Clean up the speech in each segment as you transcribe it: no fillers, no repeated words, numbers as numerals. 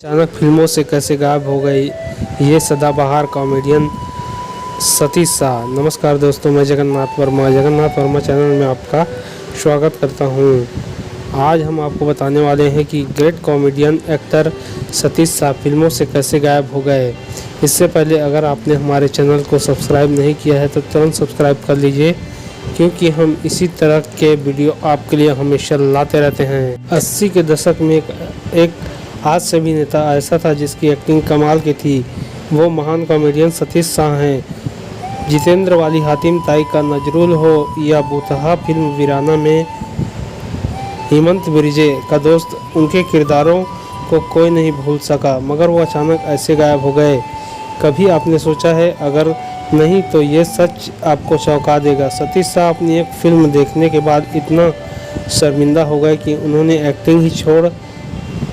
अचानक फिल्मों से कैसे गायब हो गई ये सदाबहार कॉमेडियन सतीश शाह। नमस्कार दोस्तों, मैं जगन्नाथ वर्मा चैनल में आपका स्वागत करता हूं। आज हम आपको बताने वाले हैं कि great comedian actor Satish Shah फिल्मों से कैसे गायब हो गए। इससे पहले अगर आपने हमारे चैनल को सब्सक्राइब नहीं किया है तो तुरंत सब्सक्राइब कर लीजिए, क्योंकि हम इसी तरह के वीडियो आपके लिए हमेशा लाते रहते हैं। 80 के दशक में एक हास्य से अभिनेता ऐसा था जिसकी एक्टिंग कमाल की थी। वो महान कॉमेडियन सतीश शाह हैं। जितेंद्र वाली हातिम ताई का नजरुल हो या बूतहा फिल्म वीराना में हेमंत बिरजे का दोस्त, उनके किरदारों को कोई नहीं भूल सका। मगर वो अचानक ऐसे गायब हो गए, कभी आपने सोचा है? अगर नहीं तो ये सच आपको चौंका देगा। सतीश शाह अपनी एक फिल्म देखने के बाद इतना शर्मिंदा हो गए कि उन्होंने एक्टिंग ही छोड़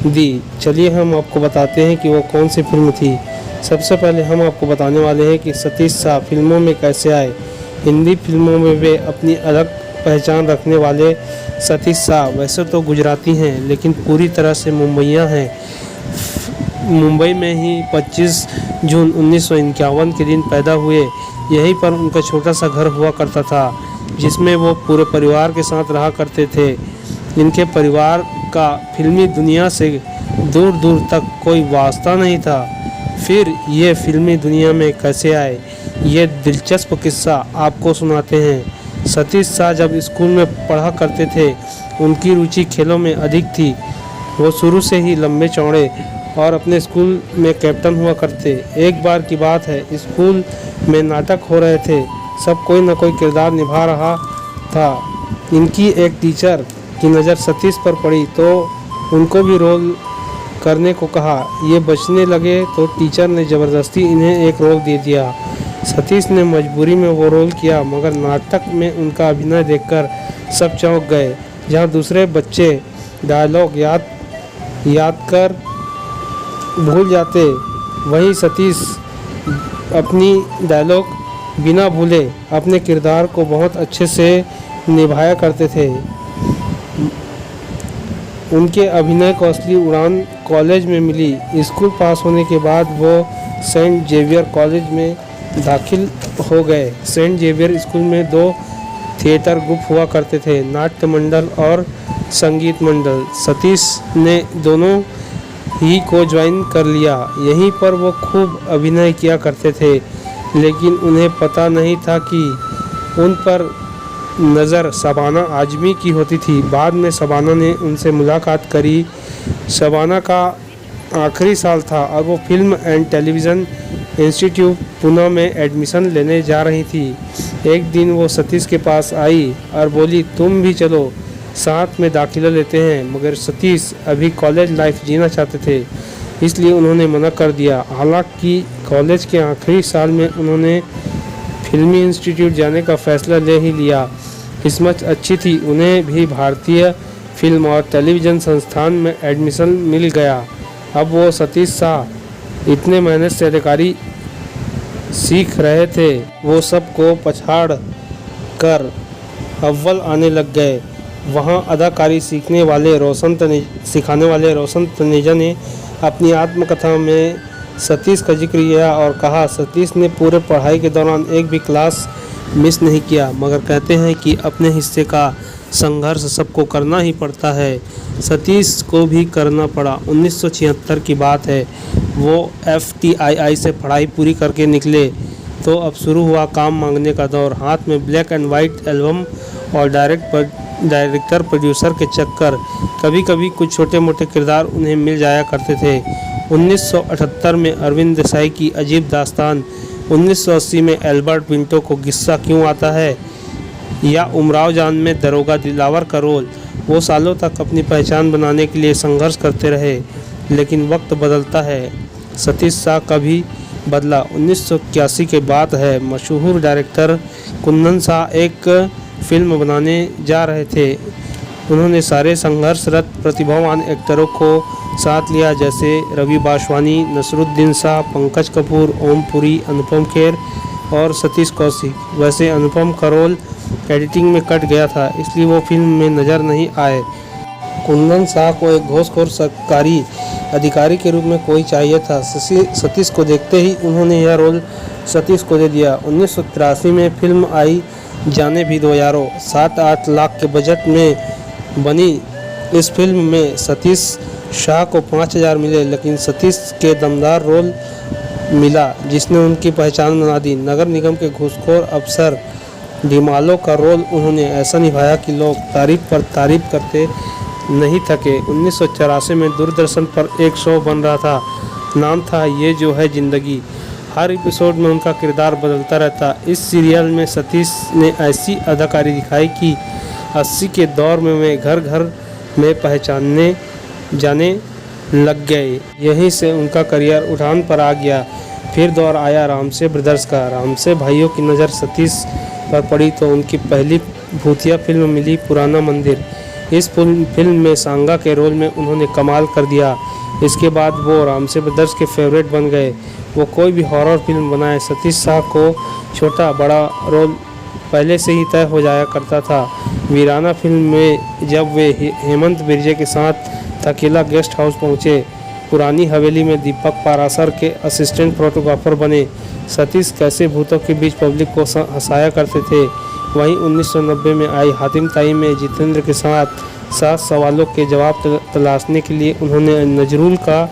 दी। चलिए हम आपको बताते हैं कि वो कौन सी फिल्म थी। सबसे पहले हम आपको बताने वाले हैं कि सतीश शाह फिल्मों में कैसे आए। हिंदी फिल्मों में वे अपनी अलग पहचान रखने वाले सतीश शाह वैसे तो गुजराती हैं, लेकिन पूरी तरह से मुंबईया हैं। मुंबई में ही 25 जून 1951 के दिन पैदा हुए। यहीं पर उनका छोटा सा घर हुआ करता था, जिसमें वो पूरे परिवार के साथ रहा करते थे। इनके परिवार का फिल्मी दुनिया से दूर दूर तक कोई वास्ता नहीं था। फिर ये फिल्मी दुनिया में कैसे आए, ये दिलचस्प किस्सा आपको सुनाते हैं। सतीश शाह जब स्कूल में पढ़ा करते थे, उनकी रुचि खेलों में अधिक थी। वो शुरू से ही लंबे चौड़े और अपने स्कूल में कैप्टन हुआ करते। एक बार की बात है, स्कूल में नाटक हो रहे थे। सब कोई न कोई किरदार निभा रहा था। इनकी एक टीचर की नज़र सतीश पर पड़ी तो उनको भी रोल करने को कहा। ये बचने लगे तो टीचर ने ज़बरदस्ती इन्हें एक रोल दे दिया। सतीश ने मजबूरी में वो रोल किया, मगर नाटक में उनका अभिनय देखकर सब चौंक गए। जहाँ दूसरे बच्चे डायलॉग याद कर भूल जाते, वहीं सतीश अपनी डायलॉग बिना भूले अपने किरदार को बहुत अच्छे से निभाया करते थे। उनके अभिनय को असली उड़ान कॉलेज में मिली। स्कूल पास होने के बाद वो सेंट जेवियर कॉलेज में दाखिल हो गए। सेंट जेवियर स्कूल में 2 थिएटर ग्रुप हुआ करते थे, नाट्य मंडल और संगीत मंडल। सतीश ने दोनों ही को ज्वाइन कर लिया। यहीं पर वो खूब अभिनय किया करते थे, लेकिन उन्हें पता नहीं था कि उन पर नज़र शबाना आजमी की होती थी। बाद में शबाना ने उनसे मुलाकात करी। शबाना का आखिरी साल था और वो film and television institute Pune में एडमिशन लेने जा रही थी। एक दिन वो सतीश के पास आई और बोली, तुम भी चलो, साथ में दाखिला लेते हैं। मगर सतीश अभी कॉलेज लाइफ जीना चाहते थे, इसलिए उन्होंने मना कर दिया। हालांकि कॉलेज के आखिरी साल में उन्होंने फिल्मी इंस्टीट्यूट जाने का फैसला ले ही लिया। किस्मत अच्छी थी, उन्हें भी भारतीय फिल्म और टेलीविज़न संस्थान में एडमिशन मिल गया। अब वो सतीश शाह इतने मेहनत से अदाकारी सीख रहे थे, वो सबको पछाड़ कर अव्वल आने लग गए। वहाँ अदाकारी सिखाने वाले रोशन तनेजा ने अपनी आत्मकथा में सतीश का जिक्र किया और कहा, सतीश ने पूरे पढ़ाई के दौरान एक भी क्लास मिस नहीं किया, मगर कहते हैं कि अपने हिस्से का संघर्ष सबको करना ही पड़ता है। सतीश को भी करना पड़ा। 1976 की बात है। वो FTII से पढ़ाई पूरी करके निकले तो अब शुरू हुआ काम मांगने का दौर। हाथ में ब्लैक एंड वाइट एल्बम और डायरेक्टर प्रोड्यूसर के चक्कर। कभी कभी कुछ छोटे मोटे किरदार उन्हें मिल जाया करते थे। 1978 में अरविंद देसाई की अजीब दास्तान, 1980 में एल्बर्ट पिंटो को गुस्सा क्यों आता है, या उमराव जान में दरोगा दिलावर का रोल। वो सालों तक अपनी पहचान बनाने के लिए संघर्ष करते रहे, लेकिन वक्त बदलता है। सतीश शाह का भी बदला। 1981 के बात है। मशहूर डायरेक्टर कुंदन शाह एक फिल्म बनाने जा रहे थे। उन्होंने सारे संघर्षरत प्रतिभावान एक्टरों को साथ लिया, जैसे रवि बासवानी, नसरुद्दीन शाह, पंकज कपूर, ओम पुरी, अनुपम खेर और सतीश कौशिक। वैसे अनुपम का रोल एडिटिंग में कट गया था, इसलिए वो फिल्म में नज़र नहीं आए। कुंदन शाह को एक घूसखोर सरकारी अधिकारी के रूप में कोई चाहिए था। सतीश को देखते ही उन्होंने यह रोल सतीश को दे दिया। 1983 में फिल्म आई जाने भी दो यारो। 7-8 लाख के बजट में बनी इस फिल्म में सतीश शाह को 5000 मिले, लेकिन सतीश के दमदार रोल मिला जिसने उनकी पहचान बना दी। नगर निगम के घूसखोर अफसर डिमालो का रोल उन्होंने ऐसा निभाया कि लोग तारीफ पर तारीफ करते नहीं थके। 1984 में दूरदर्शन पर एक शो बन रहा था, नाम था ये जो है ज़िंदगी। हर एपिसोड में उनका किरदार बदलता रहता। इस सीरियल में सतीश ने ऐसी अदाकारी दिखाई कि 80 के दौर में वे घर घर में पहचानने जाने लग गए। यहीं से उनका करियर उठान पर आ गया। फिर दौर आया रामसे ब्रदर्स का। रामसे भाइयों की नज़र सतीश पर पड़ी तो उनकी पहली भूतिया फिल्म मिली पुराना मंदिर। इस फिल्म में सांगा के रोल में उन्होंने कमाल कर दिया। इसके बाद वो रामसे ब्रदर्स के फेवरेट बन गए। वो कोई भी हॉरर फिल्म बनाए, सतीश शाह को छोटा बड़ा रोल पहले से ही तय हो जाया करता था। वीराना फिल्म में जब वे हेमंत बिरजे के साथ अकेला गेस्ट हाउस पहुँचे, पुरानी हवेली में दीपक पाराशर के असिस्टेंट फोटोग्राफर बने। सतीश कैसे भूतों के बीच पब्लिक को हंसाया करते थे। वहीं 1990 में आई हातिम ताई में जितेंद्र के साथ 7 सवालों के जवाब तलाशने के लिए उन्होंने नजरुल का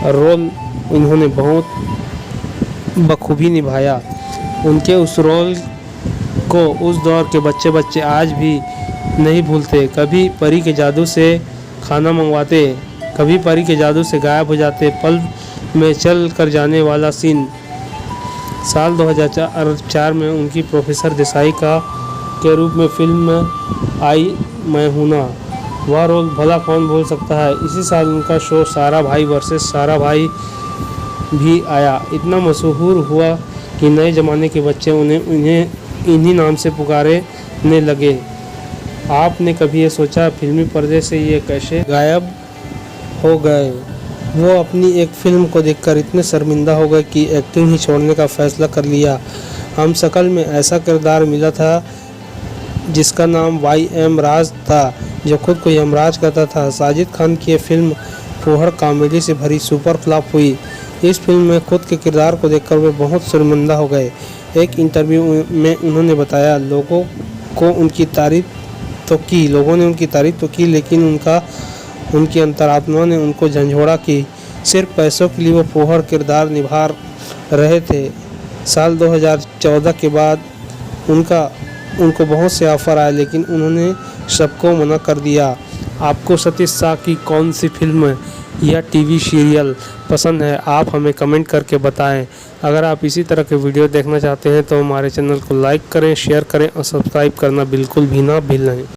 रोल उन्होंने बहुत बखूबी निभाया। उनके उस रोल को उस दौर के बच्चे आज भी नहीं भूलते। कभी परी के जादू से खाना मंगवाते, कभी परी के जादू से गायब हो जाते। पल में चल कर जाने वाला सीन। साल 2004 में उनकी प्रोफेसर देसाई के रूप में फिल्म आई मैं हूं ना। वह रोल भला कौन भूल सकता है। इसी साल उनका शो सारा भाई वर्सेस सारा भाई भी आया। इतना मशहूर हुआ कि नए ज़माने के बच्चे उन्हें इन्हीं नाम से पुकारने लगे। आपने कभी ये सोचा फिल्मी पर्दे से ये कैसे गायब हो गए? वो अपनी एक फिल्म को देखकर इतने शर्मिंदा हो गए कि एक्टिंग ही छोड़ने का फैसला कर लिया। हम शकल में ऐसा किरदार मिला था जिसका नाम YM राज था, जो खुद को यमराज कहता था। साजिद खान की फिल्म फूहड़ कॉमेडी से भरी सुपर फ्लॉप हुई। इस फिल्म में खुद के किरदार को देखकर वे बहुत शर्मिंदा हो गए। एक इंटरव्यू में उन्होंने बताया, लोगों ने उनकी तारीफ तो की लेकिन उनकी अंतरात्मा ने उनको झंझोड़ा कि सिर्फ पैसों के लिए वो फूहड़ किरदार निभा रहे थे। साल 2014 के बाद उनको बहुत से ऑफर आए लेकिन उन्होंने सबको मना कर दिया। आपको सतीश शाह की कौन सी फिल्म या टीवी सीरियल पसंद है, आप हमें कमेंट करके बताएं। अगर आप इसी तरह के वीडियो देखना चाहते हैं तो हमारे चैनल को लाइक करें, शेयर करें और सब्सक्राइब करना बिल्कुल भी ना भूलें।